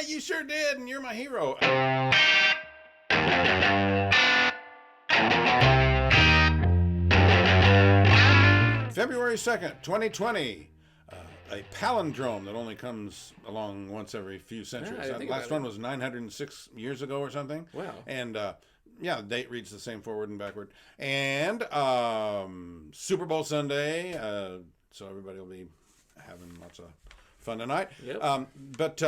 you sure did, and you're my hero. February 2nd, 2020. A palindrome that only comes along once every few centuries. Yeah, That last one was 906 years ago or something. Wow. And the date reads the same forward and backward. And Super Bowl Sunday, so everybody will be having lots of fun tonight. Yep. But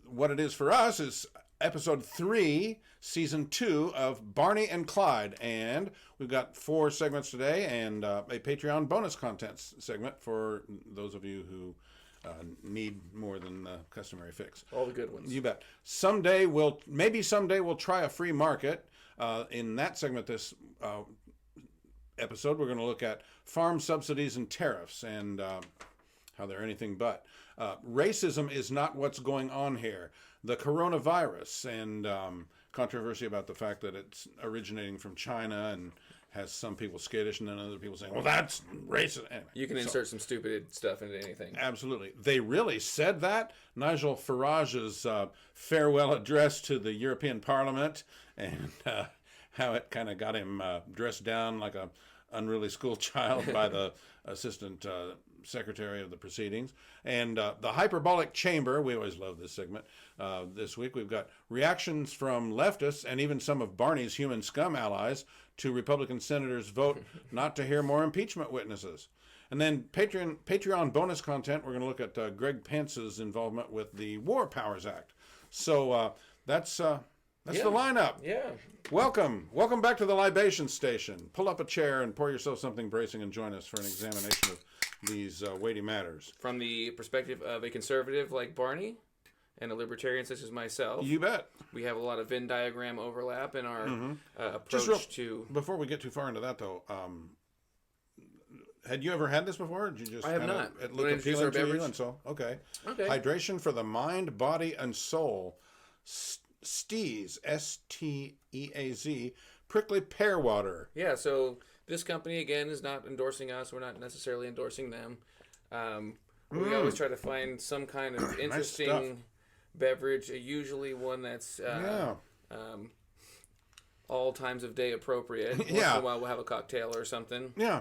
what it is for us is episode 3, season 2 of Barney and Clyde. And we've got 4 segments today and a Patreon bonus content segment for those of you who need more than the customary fix. All the good ones. You bet. Maybe someday we'll try a free market. In that segment this episode, we're going to look at farm subsidies and tariffs and how they're anything but. Racism is not what's going on here. The coronavirus and controversy about the fact that it's originating from China and has some people skittish and then other people saying, well, that's racist. Anyway, you can insert some stupid stuff into anything. Absolutely. They really said that. Nigel Farage's farewell address to the European Parliament and how it kind of got him dressed down like a unruly school child by the assistant secretary of the proceedings. And the hyperbolic chamber, we always love this segment. This week we've got reactions from leftists and even some of Barney's human scum allies to Republican senators vote not to hear more impeachment witnesses. And then Patreon bonus content, we're going to look at Greg Pence's involvement with the War Powers Act. So that's the lineup. Yeah. Welcome back to the libation station. Pull up a chair and pour yourself something bracing and join us for an examination of these weighty matters. From the perspective of a conservative like Barney and a libertarian such as myself. You bet. We have a lot of Venn diagram overlap in our approach to... Before we get too far into that, though, had you ever had this before? Or did you just I have not. It looked appealing to you, and so okay. Hydration for the mind, body, and soul. STEAZ, STEAZ, prickly pear water. Yeah, so this company, again, is not endorsing us. We're not necessarily endorsing them. We always try to find some kind of interesting beverage, usually one that's all times of day appropriate. Once in a while we'll have a cocktail or something. Yeah.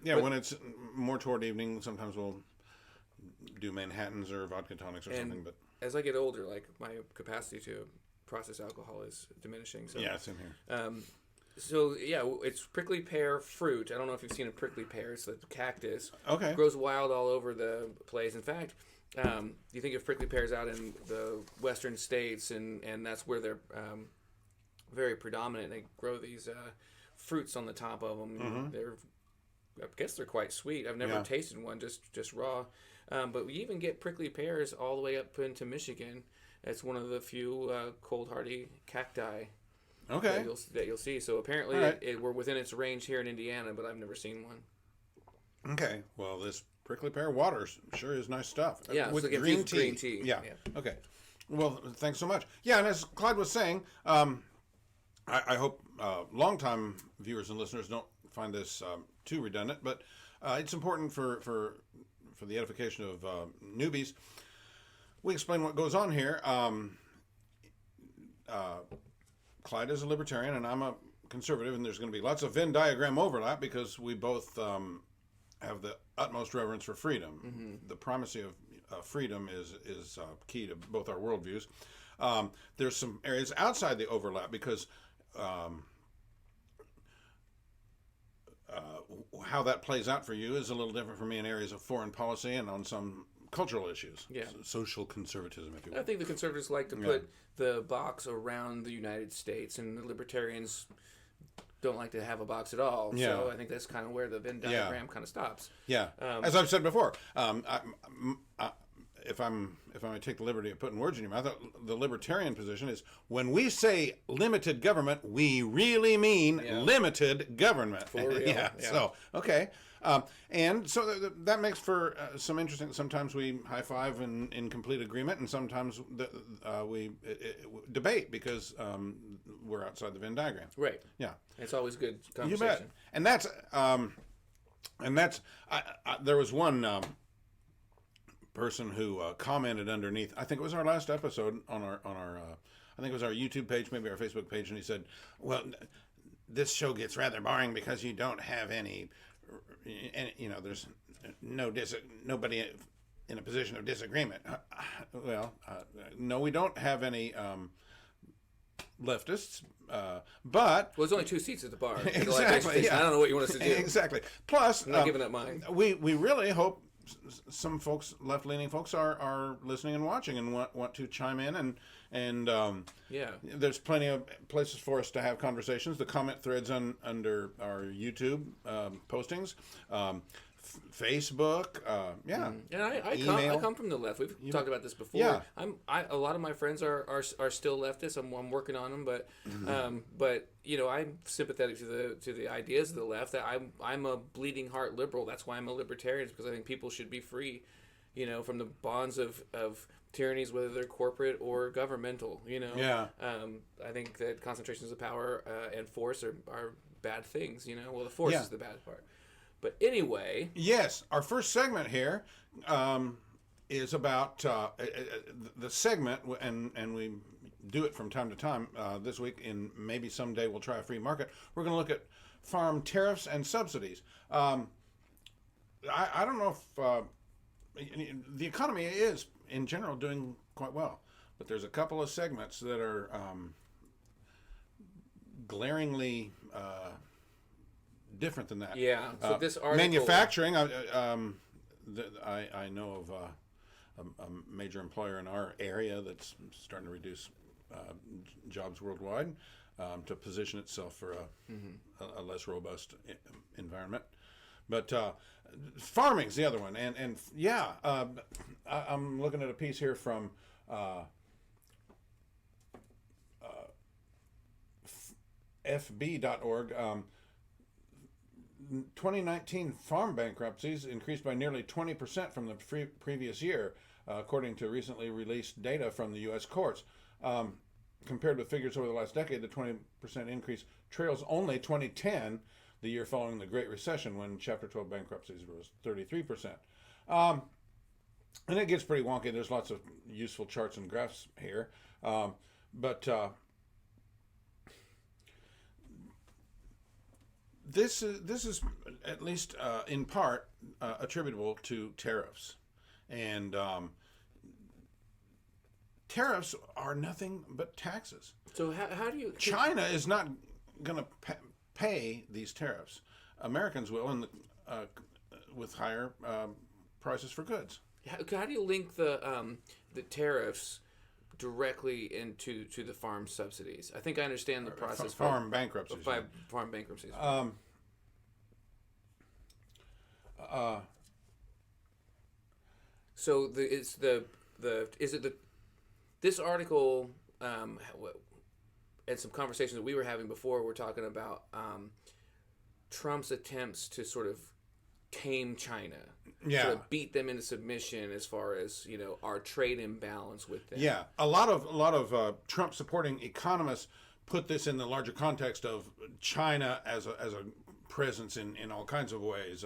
When it's more toward evening, sometimes we'll do Manhattans or vodka tonics or something. But as I get older, like my capacity to process alcohol is diminishing. So yeah, same here. It's prickly pear fruit. I don't know if you've seen a prickly pear. It's the cactus. Okay. It grows wild all over the place. In fact, you think of prickly pears out in the western states, and that's where they're very predominant. They grow these fruits on the top of them. I guess they're quite sweet. I've never tasted one just raw. But we even get prickly pears all the way up into Michigan. It's one of the few cold hardy cacti that you'll see. So apparently we're within its range here in Indiana, but I've never seen one. Okay. Well, this prickly pear water sure is nice stuff. Yeah, with so green tea. Green tea. Yeah. Okay. Well, thanks so much. Yeah, and as Clyde was saying, I hope longtime viewers and listeners don't find this too redundant, but it's important for the edification of newbies. We explain what goes on here. Clyde is a libertarian and I'm a conservative, and there's going to be lots of Venn diagram overlap because we both have the utmost reverence for freedom. The primacy of freedom is key to both our worldviews. There's some areas outside the overlap because how that plays out for you is a little different for me in areas of foreign policy and on some cultural issues. Yeah. Social conservatism, if you will. I think the conservatives like to put the box around the United States, and the libertarians don't like to have a box at all. Yeah. So I think that's kind of where the Venn diagram kind of stops. Yeah. As I've said before, if I take the liberty of putting words in your mouth, the libertarian position is when we say limited government, we really mean limited government. For real. Yeah. So, okay. And so that makes for some interesting, sometimes we high five in complete agreement, and sometimes we debate because we're outside the Venn diagram. Right. Yeah. It's always good conversation. You bet. And that's there was one person who commented underneath. I think it was our last episode on our I think it was our YouTube page, maybe our Facebook page, and he said, "Well, this show gets rather boring because you don't have any there's nobody in a position of disagreement." No, we don't have any leftists, but there's only 2 seats at the bar. Exactly. I don't know what you want us to do. Exactly. Plus, I'm not giving up mine. We really hope some folks, left-leaning folks, are listening and watching and want to chime in and there's plenty of places for us to have conversations. The comment threads under our YouTube postings, Facebook, And I come from the left. We've talked about this before. Yeah. A lot of my friends are still leftists. I'm working on them, but I'm sympathetic to the ideas of the left. I'm a bleeding heart liberal. That's why I'm a libertarian, because I think people should be free, from the bonds of tyrannies, whether they're corporate or governmental. I think that concentrations of power and force are bad things. The force is the bad part. But anyway, yes, our first segment here is about the segment, and we do it from time to time. This week, and maybe someday we'll try a free market. We're going to look at farm tariffs and subsidies. I don't know if the economy is, in general, doing quite well, but there's a couple of segments that are glaringly different than that. Yeah. So this article, manufacturing. I know of a major employer in our area that's starting to reduce jobs worldwide to position itself for a less robust environment. But farming's the other one, and I'm looking at a piece here from fb.org. 2019 farm bankruptcies increased by nearly 20% from the previous year, according to recently released data from the U.S. courts. Compared with figures over the last decade, the 20% increase trails only 2010, the year following the Great Recession, when Chapter 12 bankruptcies was 33%. And it gets pretty wonky. There's lots of useful charts and graphs here. But this is at least in part attributable to tariffs, and tariffs are nothing but taxes. So how do you? China is not going to pay these tariffs. Americans will, and with higher prices for goods. How do you link the tariffs directly into the farm subsidies? I think I understand the process. Farm bankruptcies. Farm bankruptcies. So this article and some conversations that we were having before, we're talking about Trump's attempts to sort of tame China, sort of beat them into submission as far as our trade imbalance with them. Yeah, a lot of Trump supporting economists put this in the larger context of China as a presence in all kinds of ways,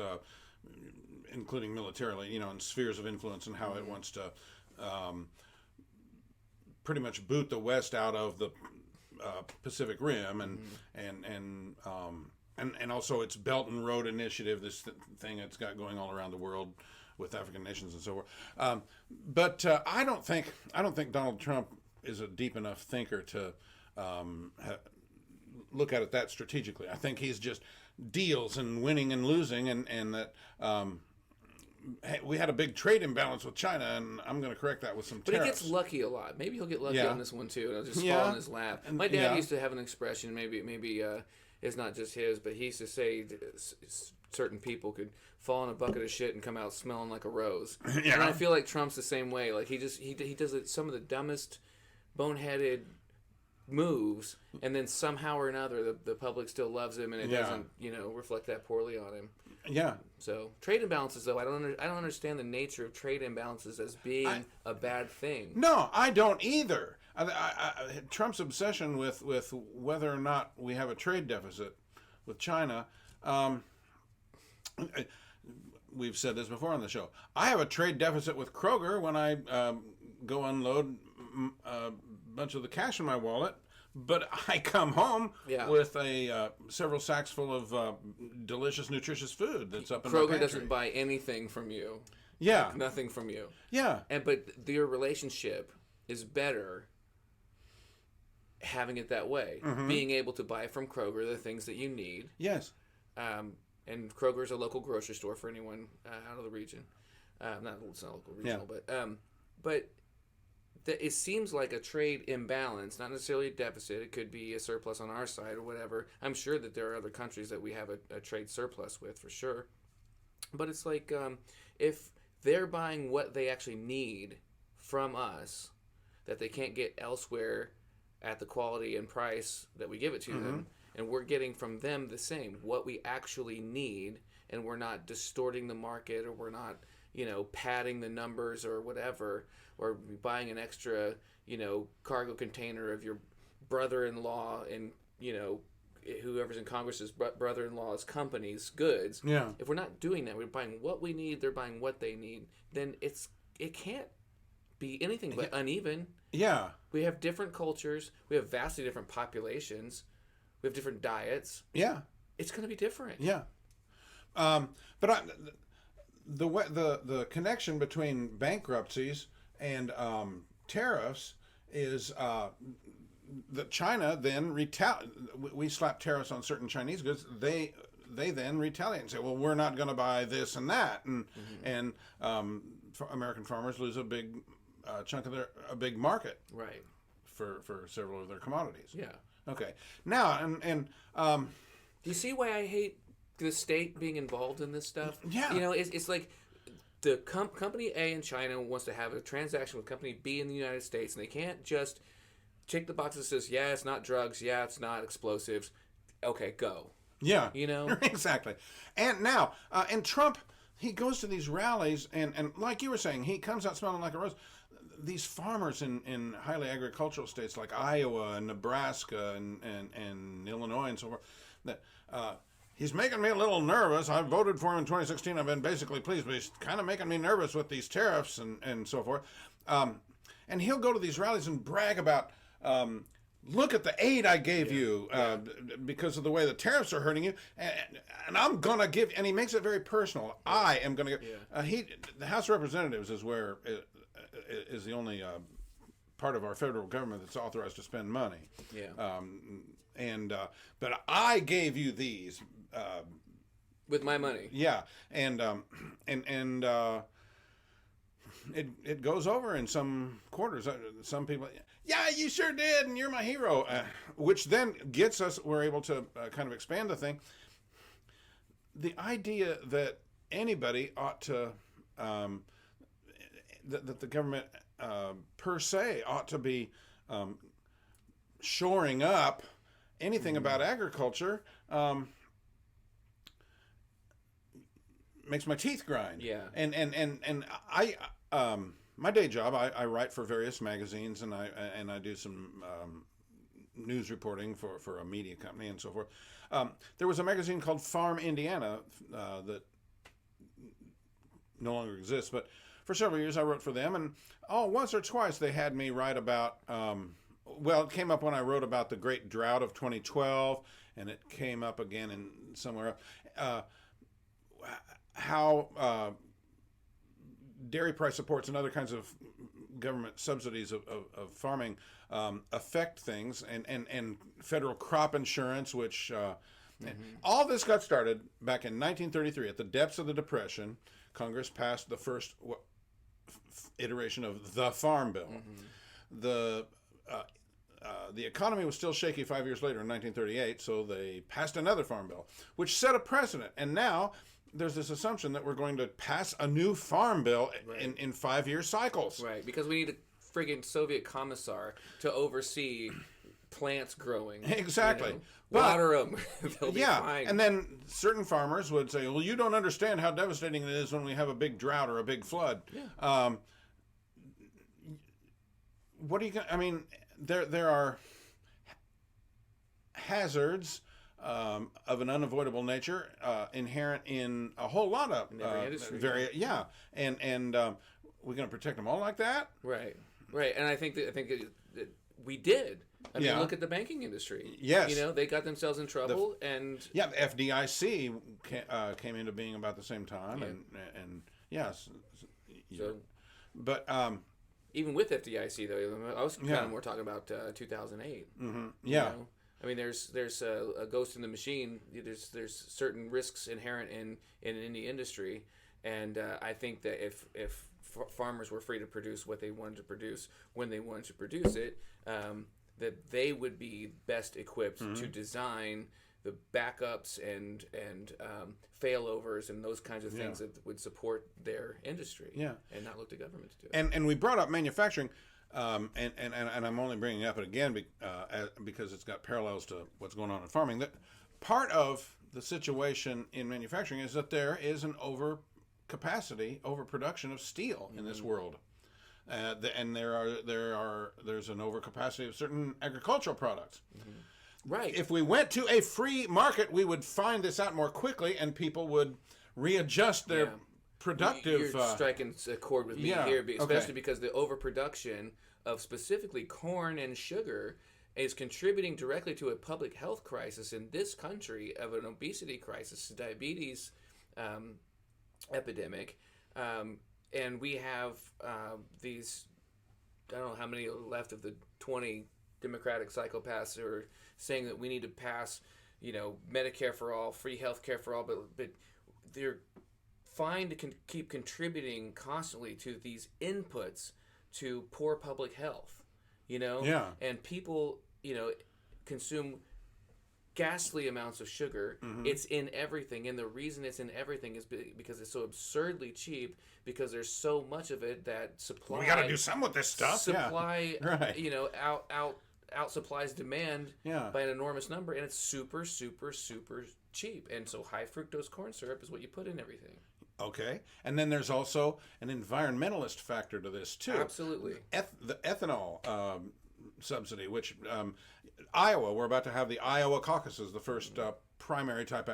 including militarily, in spheres of influence, and how it wants to pretty much boot the West out of the Pacific Rim, and also its Belt and Road Initiative, this thing it's got going all around the world with African nations and so forth. But I don't think Donald Trump is a deep enough thinker to look at it that strategically. I think he's just deals and winning and losing, and that hey, we had a big trade imbalance with China, and I'm going to correct that with some tariffs. But he gets lucky a lot. Maybe he'll get lucky on this one too, and it'll just fall in his lap. My dad used to have an expression, maybe it's not just his, but he used to say certain people could fall in a bucket of shit and come out smelling like a rose. And I feel like Trump's the same way. Like he does some of the dumbest, boneheaded moves, and then somehow or another the public still loves him, and it doesn't reflect that poorly on him. Yeah. So trade imbalances, though, I don't understand the nature of trade imbalances as being a bad thing. No, I don't either. Trump's obsession with whether or not we have a trade deficit with China, we've said this before on the show. I have a trade deficit with Kroger when I go unload a bunch of the cash in my wallet, but I come home with a several sacks full of delicious, nutritious food that's up in my pantry. Kroger doesn't buy anything from you. Yeah. Like, nothing from you. Yeah. But your relationship is better having it that way. Mm-hmm. Being able to buy from Kroger the things that you need. Yes. And Kroger is a local grocery store for anyone out of the region. It's not local regional, but it seems like a trade imbalance, not necessarily a deficit. It could be a surplus on our side or whatever. I'm sure that there are other countries that we have a trade surplus with for sure. But it's like if they're buying what they actually need from us that they can't get elsewhere at the quality and price that we give it to them, and we're getting from them the same, what we actually need, and we're not distorting the market, or we're not, padding the numbers or whatever, or buying an extra, cargo container of your brother-in-law and, whoever's in Congress's brother-in-law's company's goods. Yeah. If we're not doing that, we're buying what we need, they're buying what they need, then it can't be anything but uneven. Yeah. We have different cultures. We have vastly different populations. We have different diets. Yeah. It's going to be different. Yeah. But the connection between bankruptcies and tariffs is that China then we slap tariffs on certain Chinese goods. They then retaliate and say, well, we're not going to buy this and that, and American farmers lose a big chunk of a big market, right, for several of their commodities. Yeah. Okay. Now and do you see why I hate the state being involved in this stuff? Yeah. It's like the company A in China wants to have a transaction with company B in the United States, and they can't just check the box that says, yeah, it's not drugs, yeah, it's not explosives. Okay, go. Yeah. Exactly. And now, and Trump, he goes to these rallies, and like you were saying, he comes out smelling like a rose. These farmers in highly agricultural states like Iowa and Nebraska and Illinois and so forth, that he's making me a little nervous. I voted for him in 2016. I've been basically pleased, but he's kind of making me nervous with these tariffs and so forth. And he'll go to these rallies and brag about, look at the aid I gave you because of the way the tariffs are hurting you, and I'm going to give, and he makes it very personal. I am going to give, the House of Representatives is where is the only part of our federal government that's authorized to spend money. Yeah. But I gave you these with my money. Yeah, and it goes over in some quarters. Some people, yeah, you sure did, and you're my hero. Which then gets us, we're able to kind of expand the thing. The idea that anybody ought to, that the government per se ought to be shoring up anything about agriculture makes my teeth grind. Yeah. And I my day job, I write for various magazines, and I do some news reporting for a media company and so forth. There was a magazine called Farm Indiana that no longer exists, but for several years I wrote for them, and once or twice they had me write about, it came up when I wrote about the great drought of 2012, and it came up again in somewhere else. How dairy price supports and other kinds of government subsidies of farming affect things, and federal crop insurance, which all this got started back in 1933 at the depths of the Depression. Congress passed the first iteration of the Farm Bill. The economy was still shaky 5 years later in 1938, so they passed another Farm Bill, which set a precedent. And now there's this assumption that we're going to pass a new Farm Bill in 5-year cycles. Right, because we need a friggin' Soviet commissar to oversee plants growing. Exactly. Water them. They'll be fine. And then certain farmers would say, well, you don't understand how devastating it is when we have a big drought or a big flood. Yeah. What are you going to, I mean, there are hazards of an unavoidable nature, inherent in a whole lot of every industry. And we're going to protect them all like that, right? And I think that we did. I mean, look at the banking industry. Yes, they got themselves in trouble, and the FDIC came into being about the same time, and yes, but even with FDIC though, I was kind of more talking about 2008. Mm-hmm. Yeah. I mean, there's a ghost in the machine. There's certain risks inherent in any industry, and I think that if farmers were free to produce what they wanted to produce when they wanted to produce it, that they would be best equipped to design the backups and failovers and those kinds of things that would support their industry. And not look to government to do it. And we brought up manufacturing. And I'm only bringing it up again because it's got parallels to what's going on in farming. That part of the situation in manufacturing is that there is an overproduction of steel in this world, and there's an overcapacity of certain agricultural products. Right. If we went to a free market, we would find this out more quickly, and people would readjust their productive. You're striking a chord with me here, especially because the overproduction of specifically corn and sugar is contributing directly to a public health crisis in this country, of an obesity crisis, diabetes epidemic, and we have these, I don't know how many left of the 20 Democratic psychopaths who are saying that we need to pass, Medicare for all, free health care for all, but they're fine to keep contributing constantly to these inputs to poor public health, and people, consume ghastly amounts of sugar. It's in everything, and the reason it's in everything is because it's so absurdly cheap, because there's so much of it that supply. We got to do something with this stuff. Supply, right. Out supplies demand by an enormous number, and it's super, super, super cheap. And so high fructose corn syrup is what you put in everything. Okay, and then there's also an environmentalist factor to this too. Absolutely. The ethanol subsidy, which Iowa, we're about to have the Iowa caucuses, the first primary type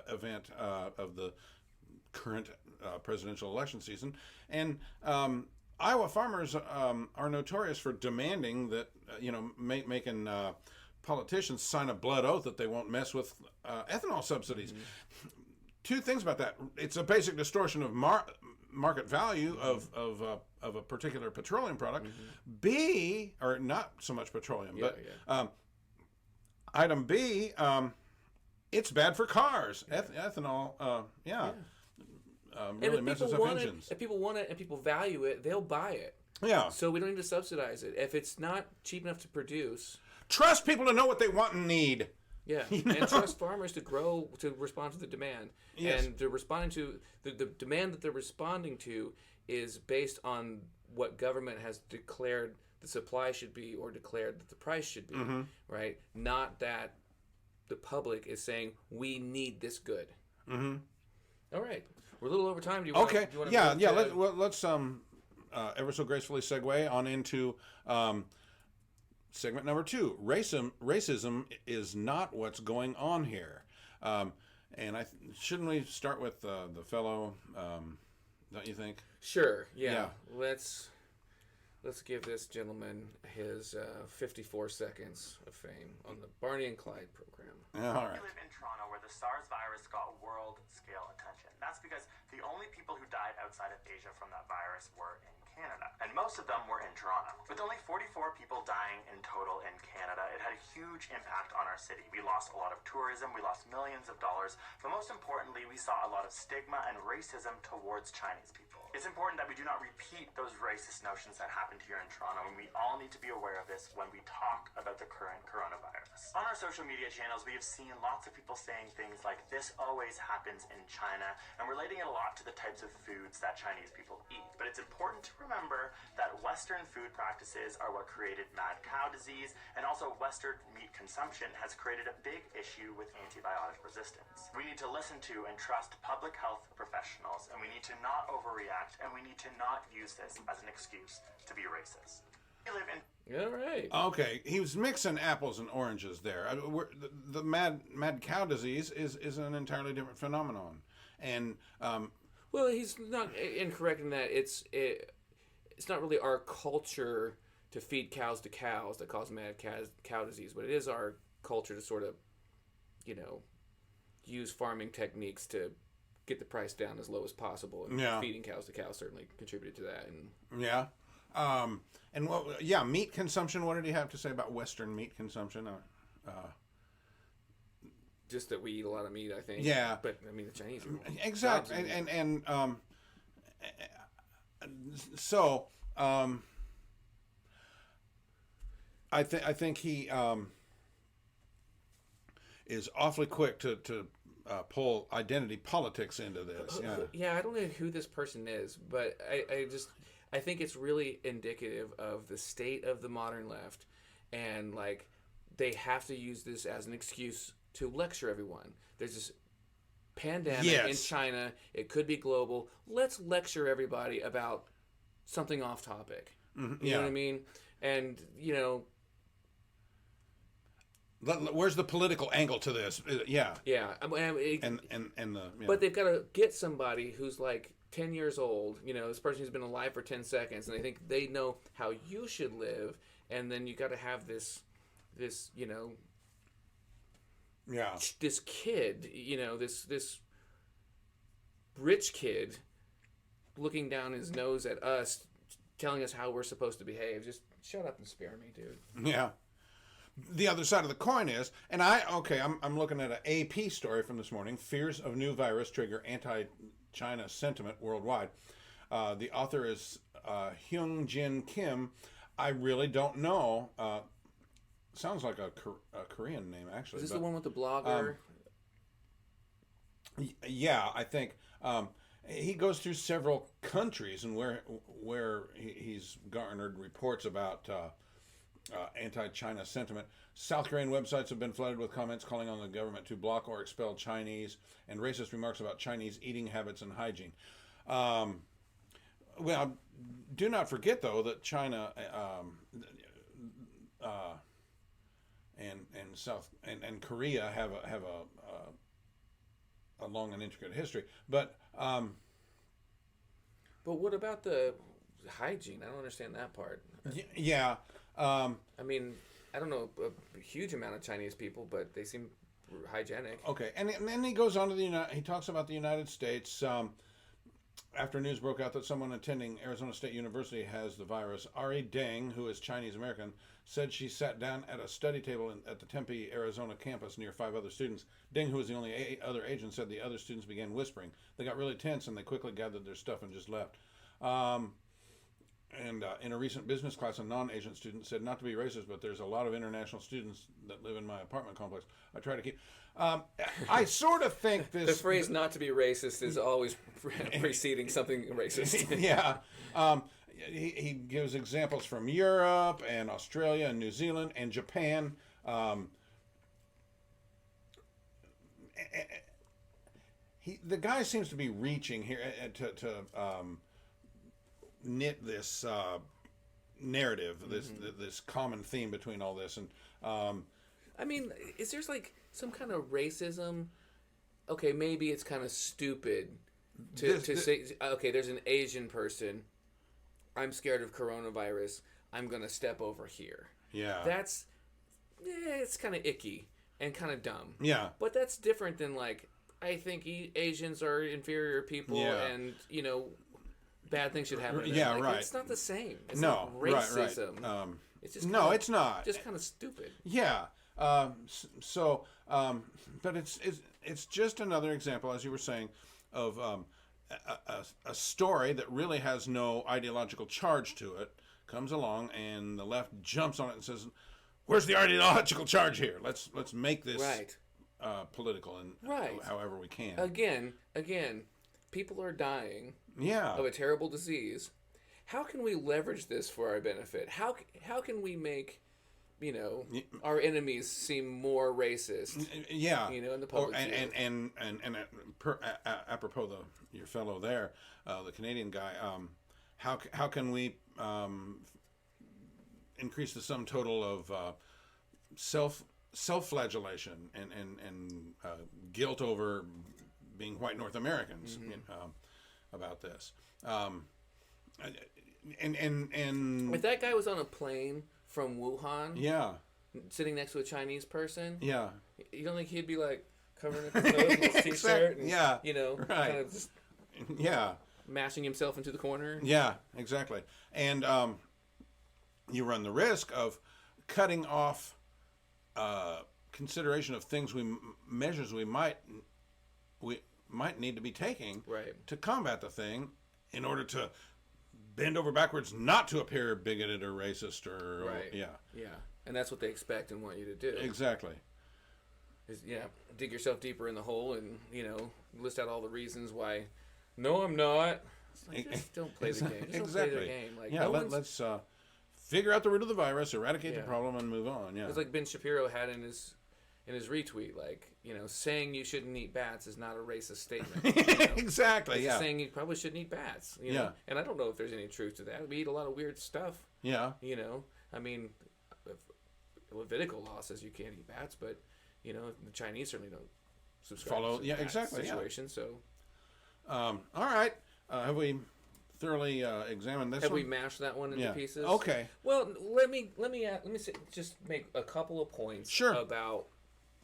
event of the current presidential election season, and Iowa farmers are notorious for demanding that making politicians sign a blood oath that they won't mess with ethanol subsidies. Two things about that: it's a basic distortion of market value of a particular petroleum product. B, or not so much petroleum, but item B, it's bad for cars. Ethanol, really messes up engines. If people want it and people value it, they'll buy it. Yeah. So we don't need to subsidize it. If it's not cheap enough to produce, trust people to know what they want and need. Yeah, and trust farmers to grow, to respond to the demand. Yes. And they're responding to the demand that they're responding to is based on what government has declared the supply should be, or declared that the price should be, right? Not that the public is saying we need this good. All right, we're a little over time. Do you want Let's ever so gracefully segue on into segment number 2. Racism is not what's going on here. And shouldn't we start with the fellow, don't you think? Sure, yeah. Let's give this gentleman his 54 seconds of fame on the Barney and Clyde program. All right. We live in Toronto, where the SARS virus got world-scale attention. That's because the only people who died outside of Asia from that virus were in Canada, and most of them were in Toronto. With only 44 people dying in total in Canada, it had a huge impact on our city. We lost a lot of tourism, we lost millions of dollars, but most importantly, we saw a lot of stigma and racism towards Chinese people. It's important that we do not repeat those racist notions that happened here in Toronto, and we all need to be aware of this when we talk about the current coronavirus. On our social media channels, we have seen lots of people saying things like, "This always happens in China," and relating it a lot to the types of foods that Chinese people eat. But it's important to remember that Western food practices are what created mad cow disease, and also Western meat consumption has created a big issue with antibiotic resistance. We need to listen to and trust public health professionals, and we need to not overreact, and we need to not use this as an excuse to be racist. We live in All right. Okay, he was mixing apples and oranges there. The mad cow disease is an entirely different phenomenon, and Well, he's not incorrect in that it's not really our culture to feed cows to cows that cause cow disease, but it is our culture to sort of, use farming techniques to get the price down as low as possible. And feeding cows to cows certainly contributed to that. And yeah. Meat consumption. What did he have to say about Western meat consumption? Just that we eat a lot of meat, I think. Yeah. But, I mean, the Chinese... Exactly. I think he is awfully quick to pull identity politics into this. Yeah, I don't know who this person is, but I think it's really indicative of the state of the modern left, and like they have to use this as an excuse to lecture everyone. There's this pandemic in China. It could be global. Let's lecture everybody about something off topic. Mm-hmm. You know what I mean? And, where's the political angle to this? Yeah. But they've got to get somebody who's like 10 years old, this person who's been alive for 10 seconds, and they think they know how you should live, and then you got to have this this kid, this rich kid looking down his nose at us, telling us how we're supposed to behave. Just shut up and spare me, dude. Yeah. The other side of the coin is, and I'm looking at an AP story from this morning. Fears of new virus trigger anti-China sentiment worldwide. The author is Hyung Jin Kim. I really don't know. Sounds like a Korean name, actually. Is this the one with the blogger? Yeah, I think he goes through several countries and where he's garnered reports about anti-China sentiment. South Korean websites have been flooded with comments calling on the government to block or expel Chinese, and racist remarks about Chinese eating habits and hygiene. Well, do not forget though that China and South and Korea have a long and intricate history, but what about the hygiene? I don't understand that part. Yeah. I mean, I don't know a huge amount of Chinese people, but they seem hygienic. Okay, and then he goes on to he talks about the United States. After news broke out that someone attending Arizona State University has the virus, Ari Deng, who is Chinese American, said she sat down at a study table at the Tempe, Arizona campus near 5 other students. Deng, who was the only other agent, said the other students began whispering. They got really tense and they quickly gathered their stuff and just left. And in a recent business class, a non-Asian student said, not to be racist, but there's a lot of international students that live in my apartment complex. I try to keep... I sort of think this... The phrase not to be racist is always preceding something racist. Yeah. He gives examples from Europe and Australia and New Zealand and Japan. The guy seems to be reaching here to knit this narrative, this common theme between all this, and I mean, is there like some kind of racism? Okay, maybe it's kind of stupid to say, okay, there's an Asian person. I'm scared of coronavirus. I'm gonna step over here. Yeah, that's it's kind of icky and kind of dumb. Yeah, but that's different than like I think Asians are inferior people, and bad things should happen to them. Yeah, like, right. It's not the same. It's no, not racism. Right. It's just it's not. Just kind of stupid. Yeah. But it's just another example, as you were saying, of a story that really has no ideological charge to it comes along, and the left jumps on it and says, "Where's the ideological charge here? Let's make this political and however we can." Again, people are dying. Yeah. Of a terrible disease. How can we leverage this for our benefit? How can we make our enemies seem more racist? Yeah. In the public view. And apropos your fellow there, the Canadian guy, how can we increase the sum total of self-flagellation and guilt over being white North Americans about this. And if that guy was on a plane from Wuhan, yeah, sitting next to a Chinese person, yeah, you don't think he'd be like covering up his nose with his t-shirt and yeah, you know, right. kind of just yeah, mashing himself into the corner? yeah, exactly. And you run the risk of cutting off consideration of things measures we might need to be taking to combat the thing in order to bend over backwards not to appear bigoted or racist or yeah, and that's what they expect and want you to do. Exactly. Is dig yourself deeper in the hole and list out all the reasons why. No, I'm not. It's like, just don't play the game. Just don't play the game. Like, let's figure out the root of the virus, eradicate the problem, and move on. Yeah, it's like Ben Shapiro had in his retweet, like, saying you shouldn't eat bats is not a racist statement. Exactly. It's saying you probably shouldn't eat bats. And I don't know if there's any truth to that. We eat a lot of weird stuff. Yeah. I mean, Levitical law says you can't eat bats, but the Chinese certainly don't subscribe to that situation. So, all right. Have we thoroughly examined this? Have we mashed that one into pieces? Okay. Well, let me just make a couple of points about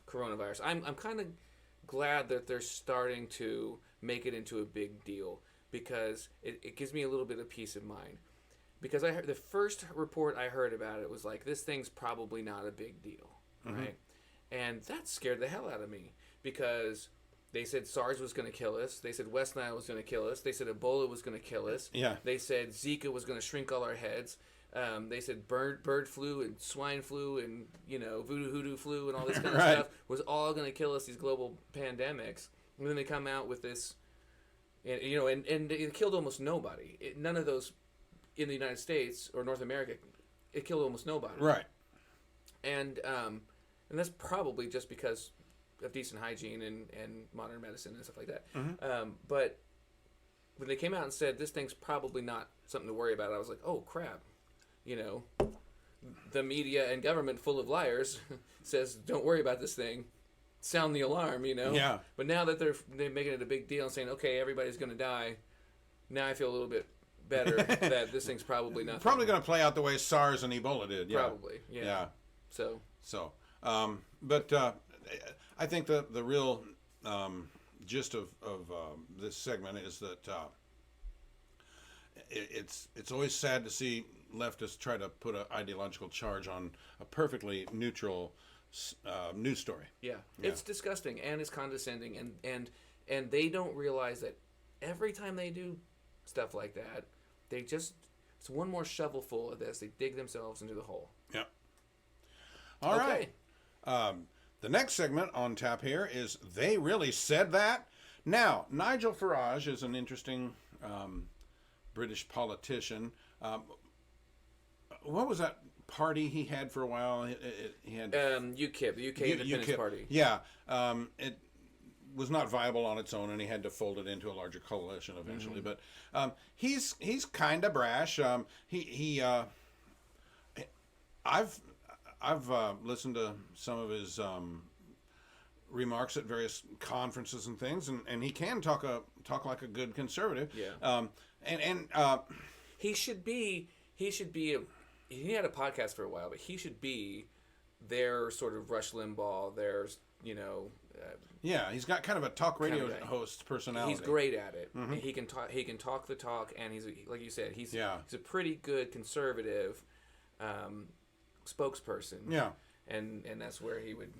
coronavirus. I'm kind of glad that they're starting to make it into a big deal because it gives me a little bit of peace of mind. Because I heard the first report I heard about it was like, this thing's probably not a big deal, right? And that scared the hell out of me because they said SARS was going to kill us. They said West Nile was going to kill us. They said Ebola was going to kill us. Yeah. They said Zika was going to shrink all our heads. They said bird flu and swine flu and voodoo hoodoo flu and all this kind of stuff was all going to kill us. These global pandemics, and then they come out with this, and it killed almost nobody. None of those in the United States or North America, it killed almost nobody. Right. And that's probably just because of decent hygiene and modern medicine and stuff like that. But when they came out and said this thing's probably not something to worry about, I was like, oh crap. The media and government full of liars says don't worry about this thing. Sound the alarm, Yeah. But now that they're making it a big deal and saying, okay, everybody's going to die, now I feel a little bit better that this thing's probably not. Probably going to play out the way SARS and Ebola did. Yeah. Probably, yeah. So, but I think the real gist of this segment is that it's always sad to see leftists try to put an ideological charge on a perfectly neutral news story. Yeah, it's disgusting and it's condescending, and they don't realize that every time they do stuff like that, it's one more shovelful of this. They dig themselves into the hole. Yep. All right. The next segment on tap here is They Really Said That? Now, Nigel Farage is an interesting British politician. What was that party he had for a while? He had UKIP, the UK Independence Party. Yeah. It was not viable on its own, and he had to fold it into a larger coalition eventually. But he's kind of brash. I've listened to some of his remarks at various conferences and things, and he can talk like a good conservative. Yeah. He had a podcast for a while, but he should be their sort of Rush Limbaugh. There's yeah, he's got kind of a talk radio host personality. He's great at it. He can talk. He can talk the talk, and he's like you said, he's a pretty good conservative spokesperson. Yeah, and that's where he would.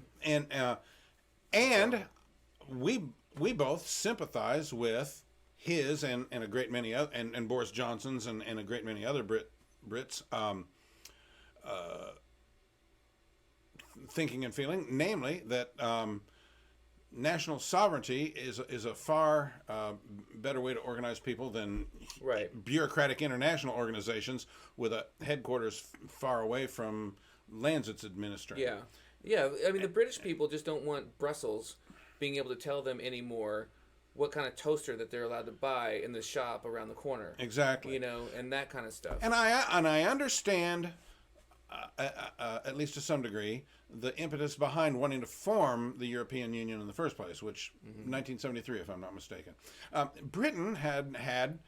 And we both sympathize with his and a great many other and Boris Johnson's and a great many other Brits thinking and feeling, namely that national sovereignty is a far better way to organize people than bureaucratic international organizations with a headquarters far away from lands it's administering. Yeah. I mean, the British people just don't want Brussels being able to tell them anymore what kind of toaster that they're allowed to buy in the shop around the corner. Exactly. And that kind of stuff. And I understand at least to some degree, the impetus behind wanting to form the European Union in the first place, which 1973, if I'm not mistaken. Britain had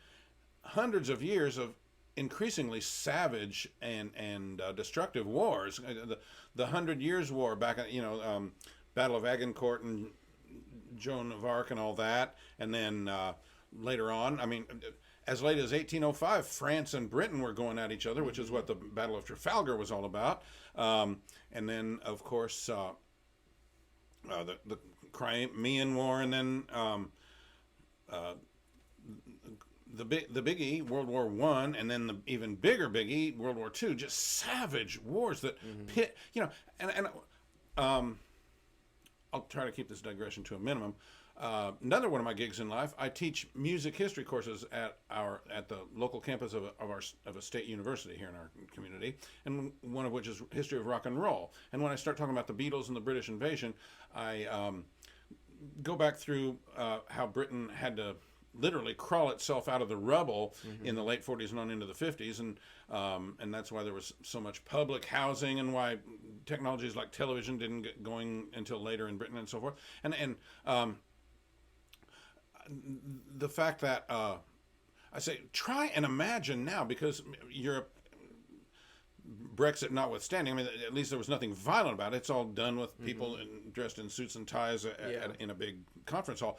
hundreds of years of increasingly savage and destructive wars. The 100 Years' War back, Battle of Agincourt and Joan of Arc and all that, and then later on, as late as 1805, France and Britain were going at each other, which is what the Battle of Trafalgar was all about. And then, of course, the Crimean War, and then the biggie, World War I, and then the even bigger biggie, World War II. Just savage wars that pit, and I'll try to keep this digression to a minimum. Another one of my gigs in life, I teach music history courses at the local campus of a state university here in our community, and one of which is history of rock and roll. And when I start talking about the Beatles and the British invasion, I go back through how Britain had to literally crawl itself out of the rubble in the late 40s and on into the 50s, and that's why there was so much public housing, and why technologies like television didn't get going until later in Britain and so forth. And the fact that I say, try and imagine now, because Europe, Brexit notwithstanding, at least there was nothing violent about it. It's all done with people dressed in suits and ties in a big conference hall.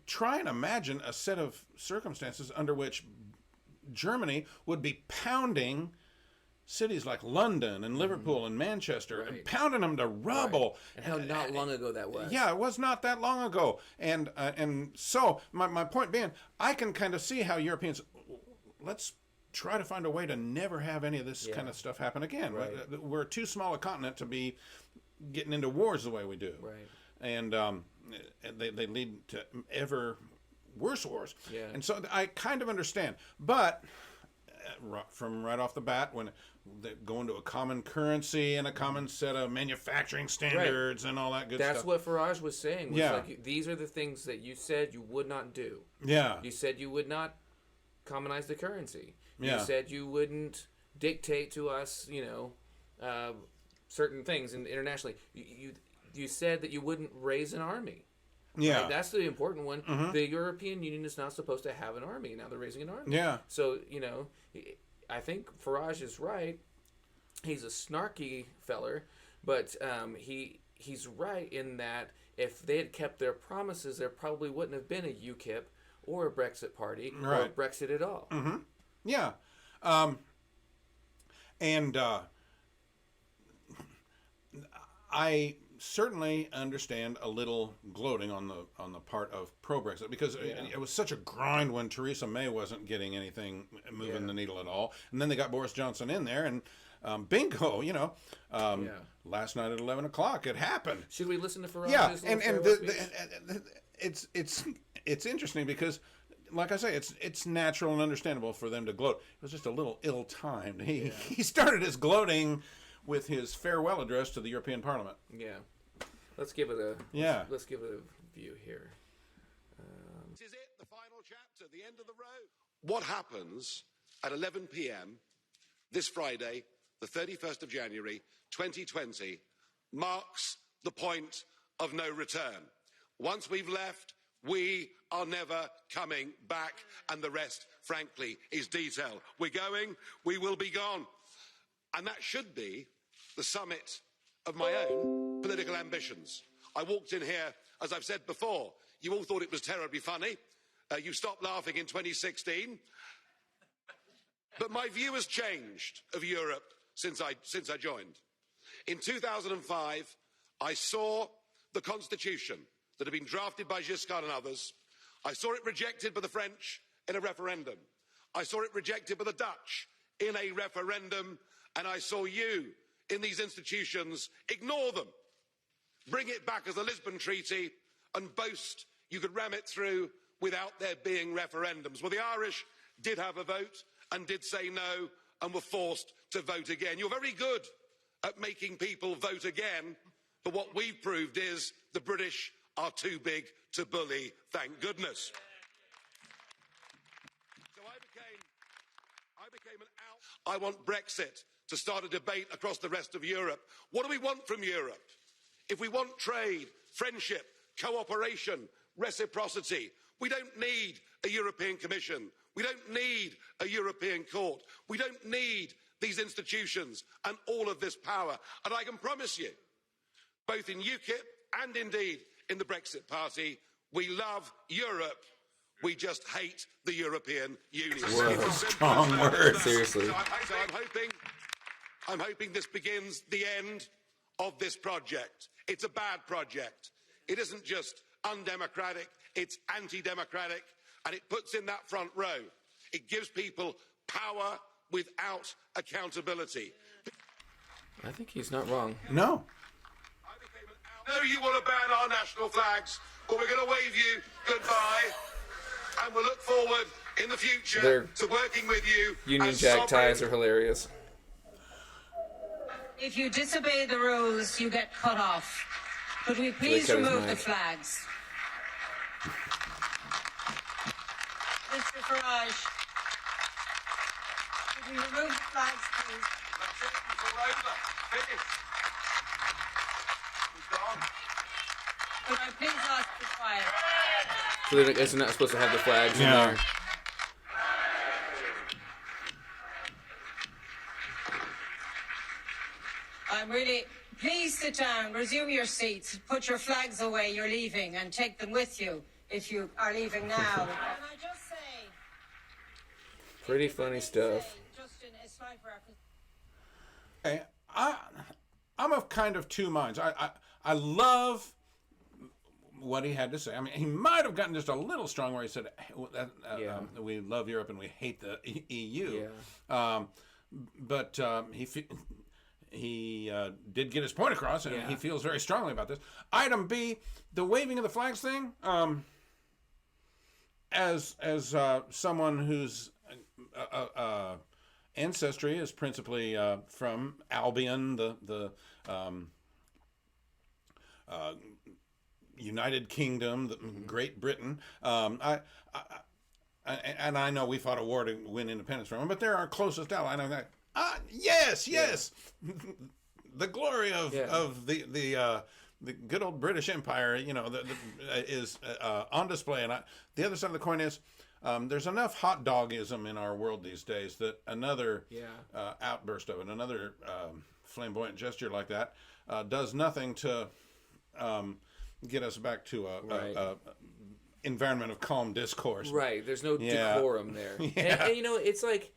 Try and imagine a set of circumstances under which Germany would be pounding cities like London and Liverpool and Manchester, and pounding them to rubble. And how not long ago that was. Yeah, it was not that long ago. And so my point being, I can kind of see how Europeans, let's try to find a way to never have any of this kind of stuff happen again. Right. We're too small a continent to be getting into wars the way we do. Right. And they lead to ever worse wars. Yeah. And so I kind of understand. But from right off the bat, when they go into a common currency and a common set of manufacturing standards and all that good stuff. That's what Farage was saying. Was like, these are the things that you said you would not do. Yeah. You said you would not commonize the currency. Yeah. You said you wouldn't dictate to us, certain things internationally. You said that you wouldn't raise an army. Yeah. Right? That's the important one. The European Union is not supposed to have an army. Now they're raising an army. Yeah. So, I think Farage is right. He's a snarky feller, but he's right in that if they had kept their promises, there probably wouldn't have been a UKIP or a Brexit Party or Brexit at all. Yeah. And I certainly understand a little gloating on the part of pro-Brexit, because it was such a grind when Theresa May wasn't getting anything moving the needle at all, and then they got Boris Johnson in there, and bingo, last night at 11 o'clock it happened. Should we listen to Farage? Yeah, and it's interesting because, like I say, it's natural and understandable for them to gloat. It was just a little ill-timed. He started his gloating with his farewell address to the European Parliament. Yeah. Let's give it a let's give it a view here. This is it, the final chapter, the end of the road. What happens at 11 p.m. this Friday, the 31st of January, 2020, marks the point of no return. Once we've left, we are never coming back, and the rest, frankly, is detail. We're going, we will be gone. And that should be the summit of my own political ambitions. I walked in here, as I've said before, you all thought it was terribly funny. You stopped laughing in 2016. But my view has changed of Europe since I joined. In 2005, I saw the constitution that had been drafted by Giscard and others. I saw it rejected by the French in a referendum. I saw it rejected by the Dutch in a referendum. And I saw you in these institutions ignore them, bring it back as a Lisbon Treaty, and boast you could ram it through without there being referendums. Well, the Irish did have a vote and did say no and were forced to vote again. You're very good at making people vote again, but what we've proved is the British are too big to bully, thank goodness. So I became an out. I want Brexit to start a debate across the rest of Europe. What do we want from Europe? If we want trade, friendship, cooperation, reciprocity, we don't need a European Commission. We don't need a European Court. We don't need these institutions and all of this power. And I can promise you, both in UKIP and indeed in the Brexit Party, we love Europe. We just hate the European Union. Whoa. Strong words. Seriously. So I'm hoping this begins the end of this project. It's a bad project. It isn't just undemocratic, it's anti-democratic, and it puts in that front row. It gives people power without accountability. I think he's not wrong. No. I know you want to ban our national flags, but we're going to wave you goodbye, and we'll look forward in the future to working with you. Union Jack ties are hilarious. If you disobey the rules, you get cut off. Could we please remove the flags? Mr. Farage, could we remove the flags, please? That's it. It's all over. Finished. He's gone. Could I please ask for quiet? So I guess they're not supposed to have the flags in there. I'm really... Please sit down, resume your seats, put your flags away, you're leaving, and take them with you if you are leaving now. Can I just say... Pretty funny stuff. Just in a slight reference... Hey, I'm of kind of two minds. I love what he had to say. I mean, he might have gotten just a little strong where he said, we love Europe and we hate the EU. Yeah. But he did get his point across, and he feels very strongly about this. Item B, the waving of the flags thing. As someone whose ancestry is principally from Albion, the United Kingdom, Great Britain. And I know we fought a war to win independence from them, but they're our closest ally. And I'm like, yes. The glory of the good old British Empire, is on display. And the other side of the coin is there's enough hot dogism in our world these days that another outburst of it, another flamboyant gesture like that, does nothing to get us back to a environment of calm discourse. Right. There's no decorum there. And it's like,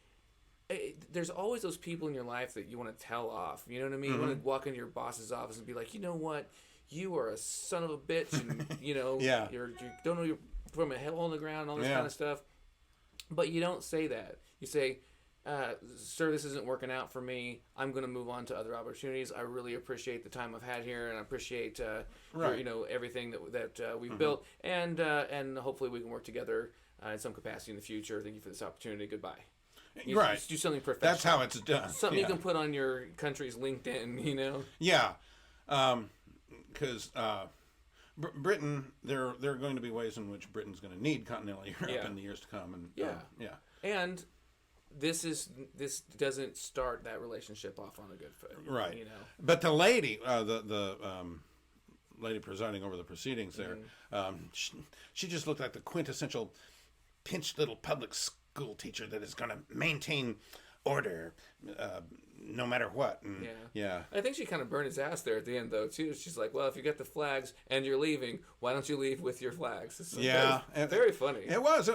there's always those people in your life that you want to tell off. You know what I mean? You want to walk into your boss's office and be like, you know what? You are a son of a bitch, and you don't know you're from a hole in the ground, and all this kind of stuff. But you don't say that. You say, sir, this isn't working out for me. I'm going to move on to other opportunities. I really appreciate the time I've had here, and I appreciate everything that we've built, and hopefully we can work together in some capacity in the future. Thank you for this opportunity. Goodbye. Just do something professional. That's how it's done. Something you can put on your country's LinkedIn. Yeah, because Britain, there are going to be ways in which Britain's going to need continental Europe in the years to come, and and this doesn't start that relationship off on a good foot, right? But the lady, the lady presiding over the proceedings there, she just looked like the quintessential pinched little public school teacher that is going to maintain order no matter what. And, I think she kind of burned his ass there at the end, though, too. She's like, well, if you get the flags and you're leaving, why don't you leave with your flags? It's very funny. It was.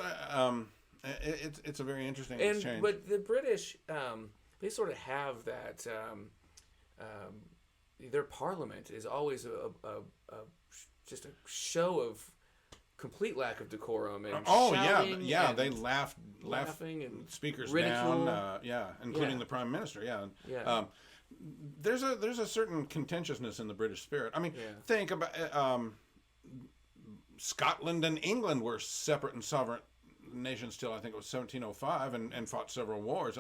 It's a very interesting exchange. But the British, they sort of have that. Their parliament is always just a show of complete lack of decorum and shouting they laughing and speakers ridicule. down, including the prime minister. There's a certain contentiousness in the British spirit. I mean, think about Scotland and England were separate and sovereign nations till I think it was 1705, and fought several wars.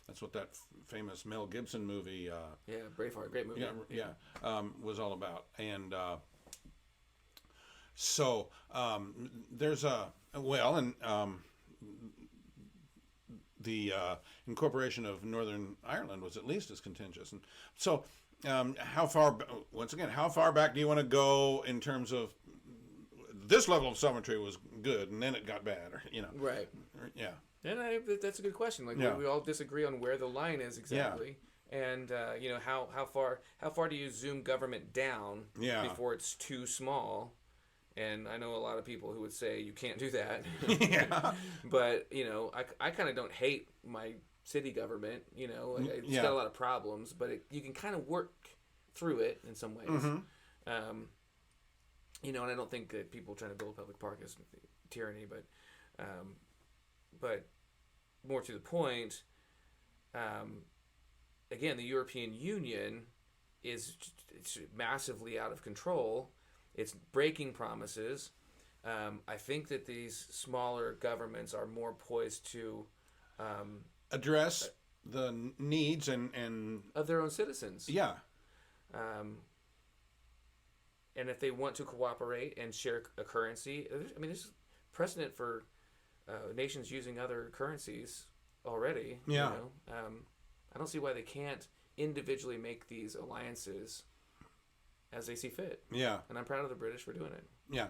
That's what that famous Mel Gibson movie, Braveheart, great movie, was all about. And so there's the incorporation of Northern Ireland was at least as contentious. And so, how far back do you want to go in terms of this level of sovereignty was good and then it got bad, or Right. Yeah. And that's a good question. Like we all disagree on where the line is exactly. And how far do you zoom government down before it's too small? And I know a lot of people who would say you can't do that. Yeah. But I kind of don't hate my city government. It's got a lot of problems, but you can kind of work through it in some ways. Mm-hmm. And I don't think that people trying to build a public park is tyranny, but more to the point, again, the European Union it's massively out of control. It's breaking promises. I think that these smaller governments are more poised to address the needs and of their own citizens. Yeah. And if they want to cooperate and share a currency, there's precedent for nations using other currencies already. Yeah. I don't see why they can't individually make these alliances as they see fit. Yeah. And I'm proud of the British for doing it. Yeah.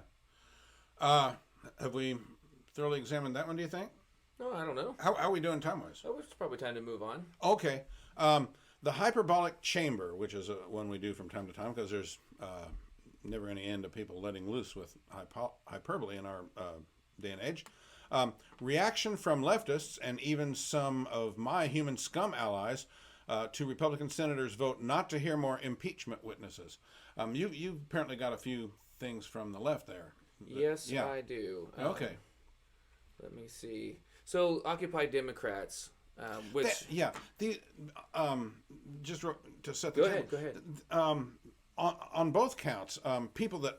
Have we thoroughly examined that one, do you think? No, I don't know. How are we doing time-wise? Oh, it's probably time to move on. Okay. The hyperbolic chamber, which is one we do from time to time because there's never any end of people letting loose with hyperbole in our day and age. Reaction from leftists and even some of my human scum allies to Republican senators' vote not to hear more impeachment witnesses. You apparently got a few things from the left there. Yes, I do. Okay. Let me see. So, Occupy Democrats, which... Just to set the table. Go ahead. On both counts, people that...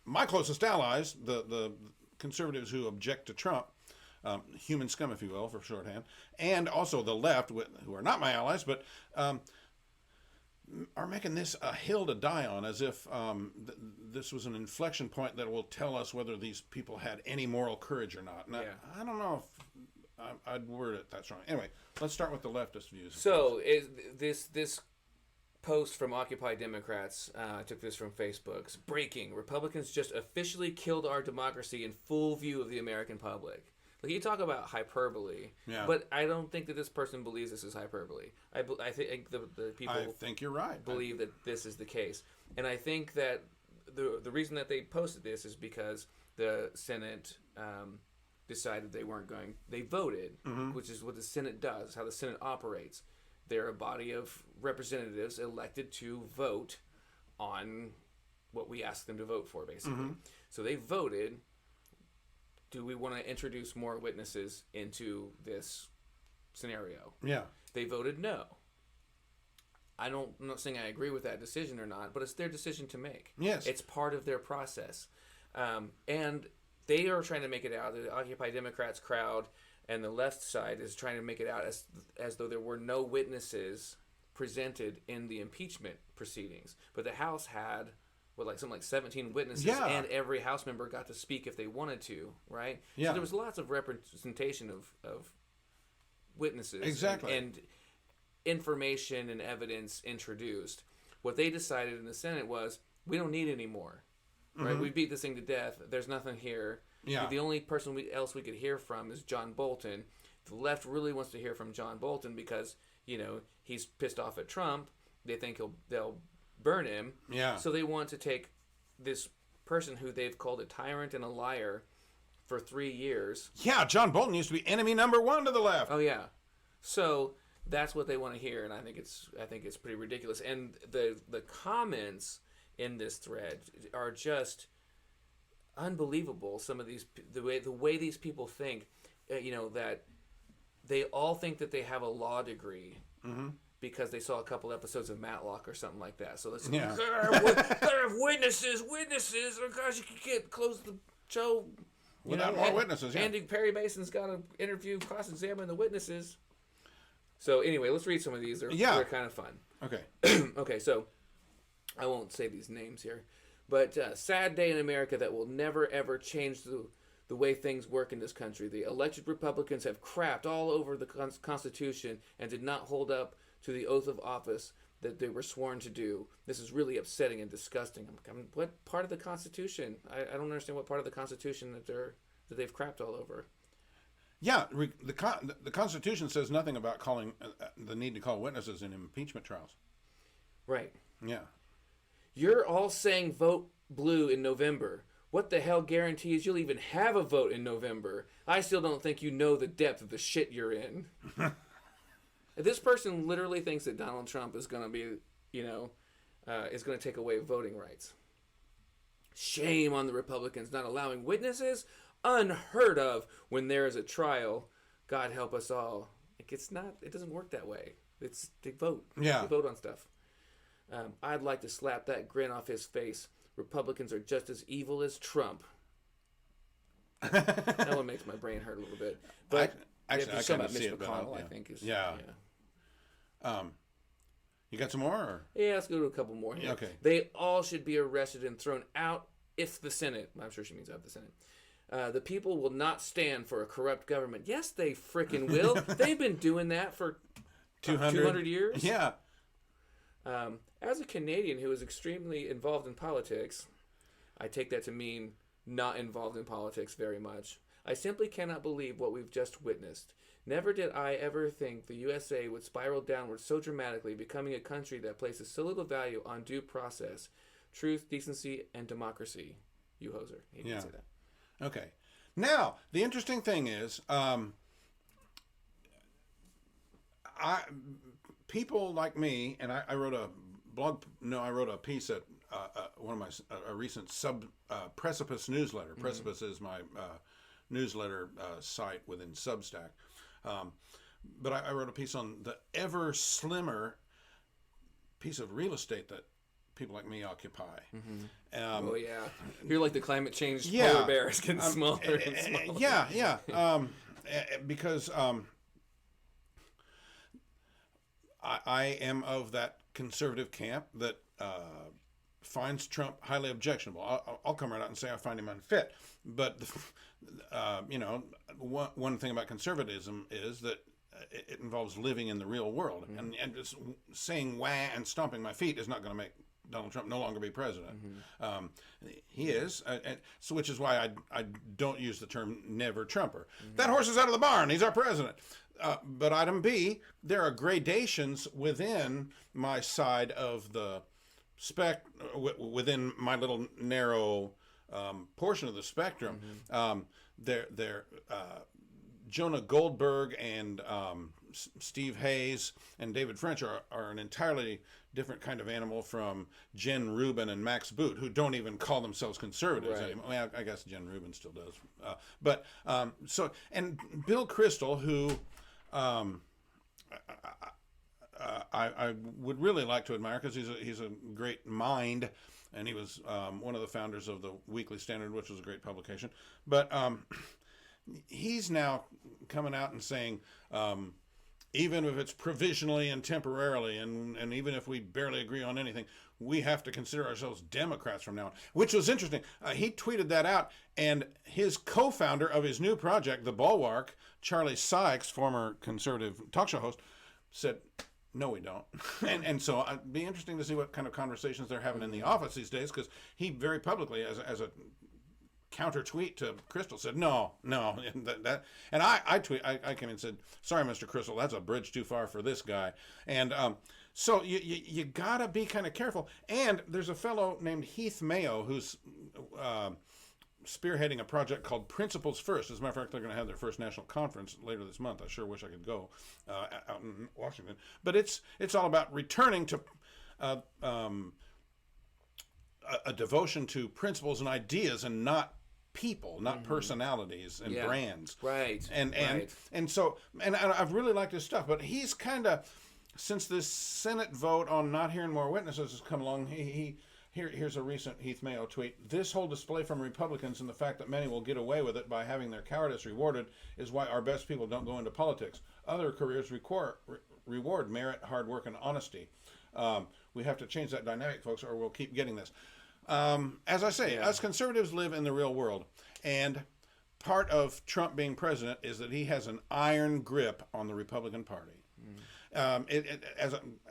my closest allies, the conservatives who object to Trump, human scum, if you will, for shorthand, and also the left, who are not my allies, but are making this a hill to die on, as if this was an inflection point that will tell us whether these people had any moral courage or not. And I don't know if I'd word it that strong. Anyway, let's start with the leftist views. So, this post from Occupy Democrats, I took this from Facebook. It's breaking. Republicans just officially killed our democracy in full view of the American public. Like, you talk about hyperbole, but I don't think that this person believes this is hyperbole. I think the people I think you're right. believe that this is the case. And I think that the reason that they posted this is because the Senate decided they weren't going... They voted, which is what the Senate does, how the Senate operates. They're a body of representatives elected to vote on what we ask them to vote for, basically. So they voted, do we want to introduce more witnesses into this scenario? Yeah. They voted no. I'm not saying I agree with that decision or not, but it's their decision to make. Yes. It's part of their process. And they are trying to make it out, the Occupy Democrats crowd and the left side is trying to make it out as though there were no witnesses presented in the impeachment proceedings. But the House had, something like 17 witnesses, and every House member got to speak if they wanted to, right? Yeah. So there was lots of representation of witnesses. Exactly. And information and evidence introduced. What they decided in the Senate was, we don't need any more. Right? We beat this thing to death. There's nothing here. Yeah. The only person else we could hear from is John Bolton. The left really wants to hear from John Bolton because, he's pissed off at Trump. They think they'll burn him. Yeah. So they want to take this person who they've called a tyrant and a liar for 3 years. Yeah, John Bolton used to be enemy number one to the left. Oh yeah. So that's what they want to hear, and I think it's pretty ridiculous. And the comments in this thread are just unbelievable. Some of these, the way these people think, that they all think that they have a law degree because they saw a couple episodes of Matlock or something like that. So let's gotta have witnesses. Oh gosh, you can't close the show without more witnesses. Yeah. Andy Perry Mason's got to interview, cross-examine the witnesses. So anyway, let's read some of these. They're kind of fun. Okay. Okay, so I won't say these names here, but sad day in America that will never ever change the way things work in this country. The elected Republicans have crapped all over the Constitution and did not hold up to the oath of office that they were sworn to do. This is really upsetting and disgusting. What part of the Constitution? I don't understand what part of the Constitution that they've crapped all over. Yeah, the Constitution says nothing about calling the need to call witnesses in impeachment trials. Right. Yeah. You're all saying vote blue in November. What the hell guarantees you'll even have a vote in November? I still don't think you know the depth of the shit you're in. This person literally thinks that Donald Trump is going to be, is going to take away voting rights. Shame on the Republicans not allowing witnesses. Unheard of when there is a trial. God help us all. It doesn't work that way. They vote. Yeah. They vote on stuff. I'd like to slap that grin off his face. Republicans are just as evil as Trump. That one makes my brain hurt a little bit. But I kind of Mitch see it. McConnell, But I think is yeah. You got some more? Or? Yeah, let's go to a couple more here. Okay. They all should be arrested and thrown out if the Senate. I'm sure she means out of the Senate. The people will not stand for a corrupt government. Yes, they frickin' will. They've been doing that for 200 years. Yeah. As a Canadian who is extremely involved in politics, I take that to mean not involved in politics very much. I simply cannot believe what we've just witnessed. Never did I ever think the USA would spiral downward so dramatically, becoming a country that places so little value on due process, truth, decency, and democracy. You hoser. He didn't say that. Okay. Now, the interesting thing is, people like me, and I wrote a piece at one of my a recent Precipice newsletter. Mm-hmm. Precipice is my newsletter site within Substack. But I wrote a piece on the ever slimmer piece of real estate that people like me occupy. Mm-hmm. You're like the climate change polar bear is getting smaller and smaller. Because I am of that conservative camp that finds Trump highly objectionable. I'll come right out and say I find him unfit. But one thing about conservatism is that it involves living in the real world, mm-hmm. and just saying wah and stomping my feet is not going to make Donald Trump no longer be president. Mm-hmm. He is, so which is why I don't use the term never Trumper. Mm-hmm. That horse is out of the barn. He's our president. But item B, there are gradations within my side of the within my little narrow portion of the spectrum. Mm-hmm. Jonah Goldberg and Steve Hayes and David French are an entirely different kind of animal from Jen Rubin and Max Boot, who don't even call themselves conservatives anymore. Well, I guess Jen Rubin still does. And Bill Kristol, who I would really like to admire because he's a great mind, and he was one of the founders of the Weekly Standard, which was a great publication. But he's now coming out and saying, even if it's provisionally and temporarily, and even if we barely agree on anything, we have to consider ourselves Democrats from now on, which was interesting. He tweeted that out, and his co-founder of his new project, The Bulwark, Charlie Sykes, former conservative talk show host, said, no, we don't. and so it'd be interesting to see what kind of conversations they're having in the office these days, because he very publicly, as a counter tweet to Kristol, said no, and I came in and said, sorry, Mr. Kristol, that's a bridge too far for this guy. And so you gotta be kind of careful. And there's a fellow named Heath Mayo who's spearheading a project called Principles First. As a matter of fact, they're going to have their first national conference later this month. I sure wish I could go out in Washington. But it's all about returning to a devotion to principles and ideas, and not people, not personalities and brands. Right. And so I've really liked his stuff, but he's kind of, since this Senate vote on not hearing more witnesses has come along, here's a recent Heath Mayo tweet. This whole display from Republicans and the fact that many will get away with it by having their cowardice rewarded is why our best people don't go into politics. Other careers reward merit, hard work, and honesty. We have to change that dynamic, folks, or we'll keep getting this. As I say, us conservatives live in the real world, and part of Trump being president is that he has an iron grip on the Republican Party.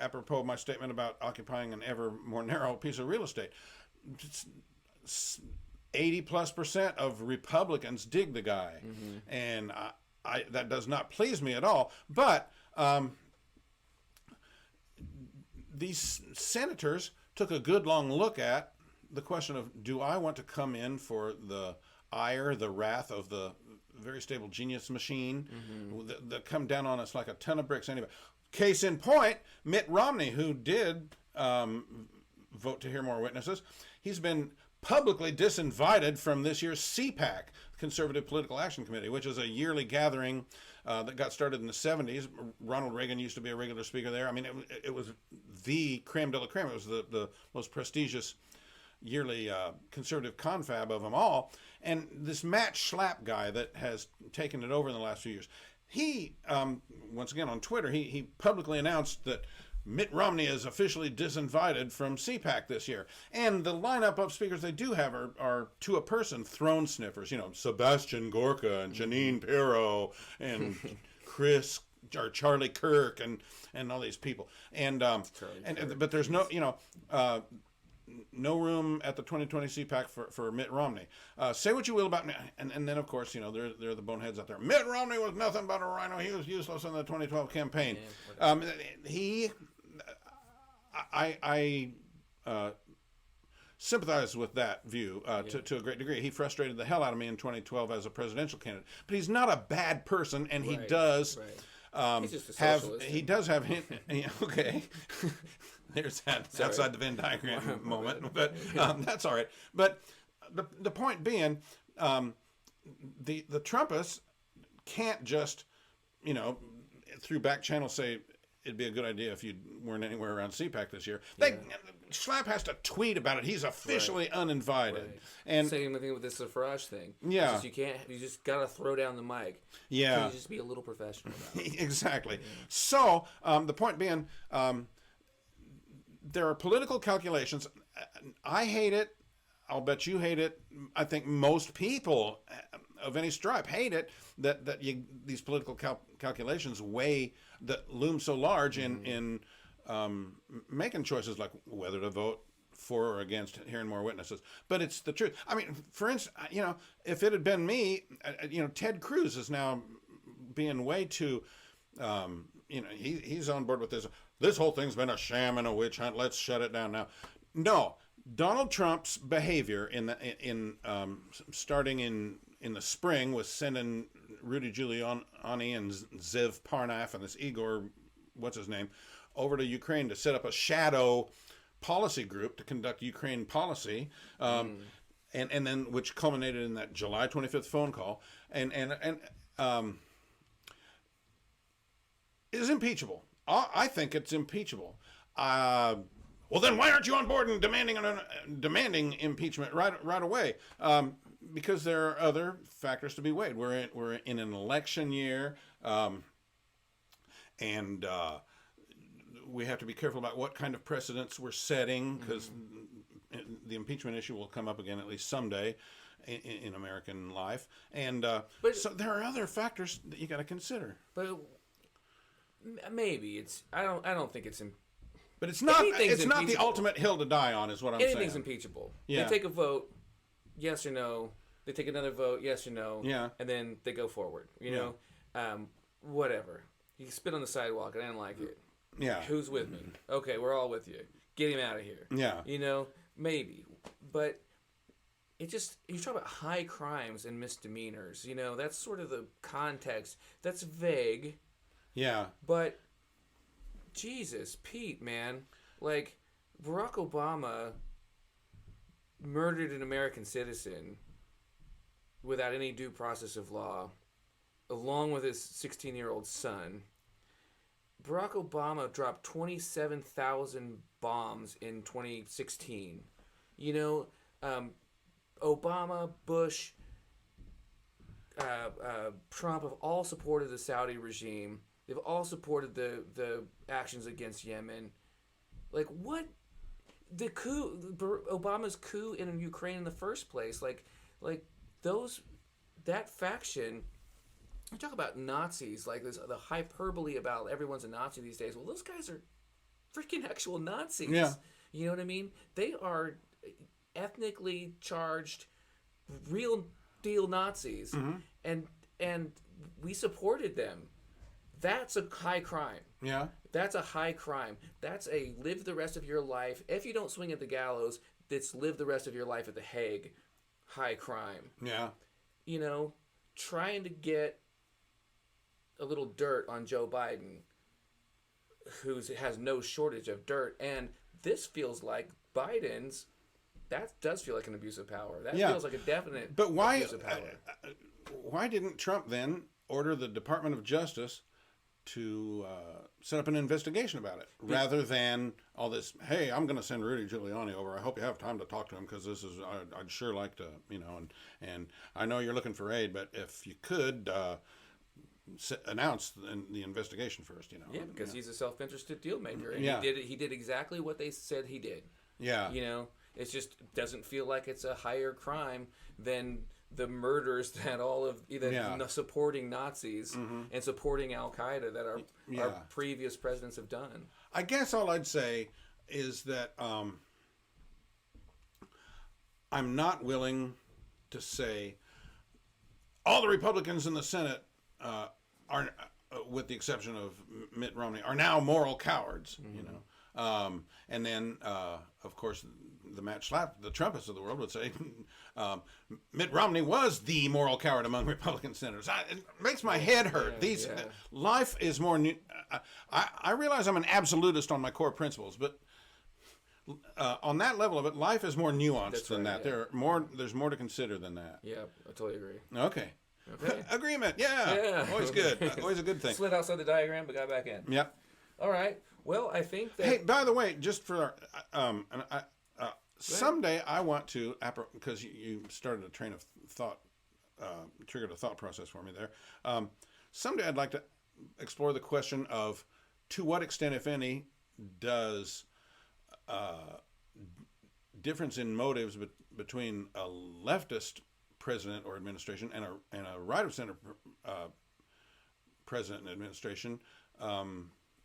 Apropos of my statement about occupying an ever more narrow piece of real estate, 80+% of Republicans dig the guy, and that does not please me at all. But these senators took a good long look at the question of, do I want to come in for the ire, the wrath of the very stable genius machine that come down on us like a ton of bricks anyway? Case in point, Mitt Romney, who did vote to hear more witnesses, he's been publicly disinvited from this year's CPAC, Conservative Political Action Committee, which is a yearly gathering that got started in the 70s. Ronald Reagan used to be a regular speaker there. I mean, it was the creme de la creme. It was the most prestigious yearly conservative confab of them all. And this Matt Schlapp guy that has taken it over in the last few years, he, once again on Twitter, he publicly announced that Mitt Romney is officially disinvited from CPAC this year. And the lineup of speakers they do have are to a person, throne sniffers. You know, Sebastian Gorka and Janine Pirro and Charlie Kirk and all these people. And but there's no, no room at the 2020 CPAC for Mitt Romney. Say what you will about me, and then of course there are the boneheads out there. Mitt Romney was nothing but a rhino. He was useless in the 2012 campaign. I sympathize with that view to a great degree. He frustrated the hell out of me in 2012 as a presidential candidate, but he's not a bad person, and he does. He's just a socialist. He does have okay. There's that outside the Venn diagram moment, but that's all right. But the point being, the Trumpists can't just, through back channels say it'd be a good idea if you weren't anywhere around CPAC this year. Schlapp has to tweet about it. He's officially uninvited. Right. And same thing with this Farage thing. Yeah, you just gotta throw down the mic. Yeah, you just be a little professional about it. Exactly. So the point being, there are political calculations. I hate it. I'll bet you hate it. I think most people of any stripe hate it that these political calculations that loom so large in making choices like whether to vote for or against hearing more witnesses. But it's the truth. I mean, for instance, if it had been me, Ted Cruz is now being way too, he's on board with this. This whole thing's been a sham and a witch hunt. Let's shut it down now. No, Donald Trump's behavior starting in the spring was sending Rudy Giuliani and Ziv Parnaf and this Igor, what's his name, over to Ukraine to set up a shadow policy group to conduct Ukraine policy, and then which culminated in that July 25th phone call, and is impeachable. I think it's impeachable. Well, then why aren't you on board and demanding impeachment right away? Because there are other factors to be weighed. We're in an election year, and we have to be careful about what kind of precedents we're setting, because the impeachment issue will come up again at least someday in American life, and so there are other factors that you got to consider. But maybe it's I don't think it's. But it's not. It's not the ultimate hill to die on, is what I'm saying. Anything's impeachable. Yeah. They take a vote, yes or no. They take another vote, yes or no. Yeah. And then they go forward. Whatever. You spit on the sidewalk, and I didn't like it. Yeah. Who's with me? Okay, we're all with you. Get him out of here. Yeah. Maybe, but it just you talk about high crimes and misdemeanors. That's sort of the context. That's vague. Yeah. But Jesus, Pete, man, like Barack Obama murdered an American citizen without any due process of law, along with his 16-year-old son. Barack Obama dropped 27,000 bombs in 2016. Obama, Bush, Trump have all supported the Saudi regime. They've all supported the actions against Yemen. Like, what? The coup, Obama's coup in Ukraine in the first place, like those that faction. I talk about Nazis, like this, the hyperbole about everyone's a Nazi these days. Well, those guys are freaking actual Nazis. Yeah. You know what I mean? They are ethnically charged, real deal Nazis, and we supported them. That's a high crime. Yeah. That's a high crime. That's a live the rest of your life. If you don't swing at the gallows, it's live the rest of your life at the Hague. High crime. Yeah. You know, trying to get a little dirt on Joe Biden, who has no shortage of dirt. And this feels like Biden's, that does feel like an abuse of power. That feels like a definite abuse of power. Why didn't Trump then order the Department of Justice to set up an investigation about it, rather than all this, hey, I'm going to send Rudy Giuliani over. I hope you have time to talk to him, because this is, I'd sure like to, you know, and I know you're looking for aid, but if you could announce the investigation first, you know. Yeah, because he's a self-interested deal maker, and Yeah. he did exactly what they said he did. Yeah. You know, it just doesn't feel like it's a higher crime than the murders that all of supporting Nazis and supporting Al Qaeda that our previous presidents have done. I guess all I'd say is that I'm not willing to say all the Republicans in the Senate are, with the exception of Mitt Romney, are now moral cowards. You know, and then of course the Matt Schlapp, the Trumpists of the world would say Mitt Romney was the moral coward among Republican senators. It makes my head hurt. Life is more. I realize I'm an absolutist on my core principles, but on that level of it, life is more nuanced than that. Yeah. There's more to consider than that. Yeah, I totally agree. Okay. Okay. Agreement. Yeah. Always good. Always a good thing. Slid outside the diagram, but got back in. Yep. All right. Well, I think that. Hey, by the way, just for someday I want to, because you started a train of thought, triggered a thought process for me there. Someday I'd like to explore the question of, to what extent, if any, does difference in motives between a leftist president or administration and a right of center president and administration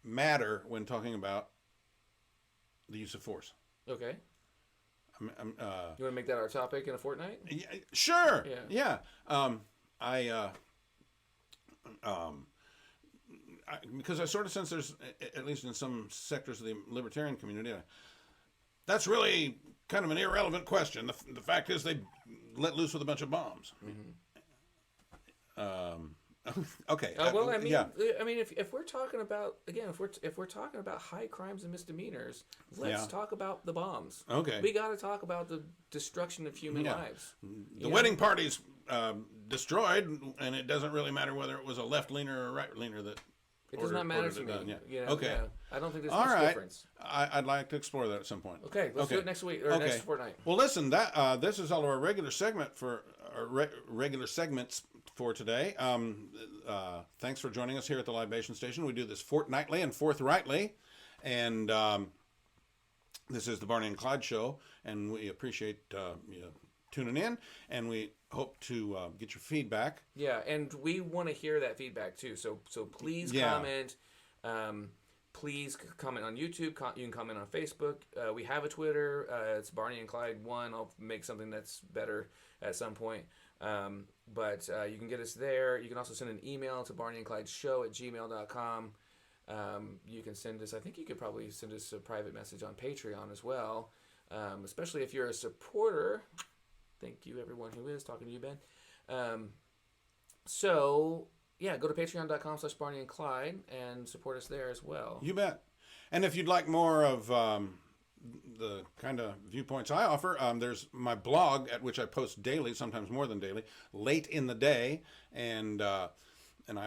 matter when talking about the use of force? Okay. You want to make that our topic in a fortnight? Yeah, sure. Yeah. Because I sort of sense there's, at least in some sectors of the libertarian community, that's really kind of an irrelevant question. The fact is they let loose with a bunch of bombs. Okay. Well, I mean, if we're talking about, again, if we're talking about high crimes and misdemeanors, let's talk about the bombs. Okay. We got to talk about the destruction of human lives. The wedding party's destroyed, and it doesn't really matter whether it was a left leaner or a right leaner that. It does not matter to me. Yeah. You know, Okay. Yeah. I don't think there's All much right. difference. I'd like to explore that at some point. Okay, let's do it next week or next fortnight. Well, listen, that this is all of our regular segment for regular segments for today. Thanks for joining us here at the Libation Station. We do this fortnightly and forthrightly, and this is the Barney and Clyde Show, and we appreciate you tuning in, and we hope to get your feedback. Yeah, and we want to hear that feedback too. So please comment. Please comment on YouTube. You can comment on Facebook. We have a Twitter. It's Barney and Clyde 1. I'll make something that's better at some point. But you can get us there. You can also send an email to barneyandclydeshow@gmail.com. You can send us, I think you could probably send us a private message on Patreon as well, especially if you're a supporter. Thank you, everyone who is. Talking to you, Ben. So, yeah, go to patreon.com/BarneyandClyde and support us there as well. You bet. And if you'd like more of the kind of viewpoints I offer, there's my blog at which I post daily, sometimes more than daily, late in the day, and I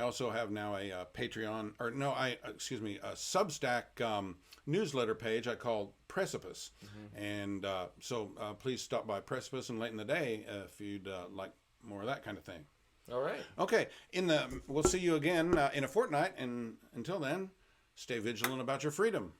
also have now a Patreon, a Substack newsletter page I call Precipice, and so please stop by Precipice and late in the day if you'd like more of that kind of thing. All right. Okay. We'll see you again in a fortnight, and until then, stay vigilant about your freedom.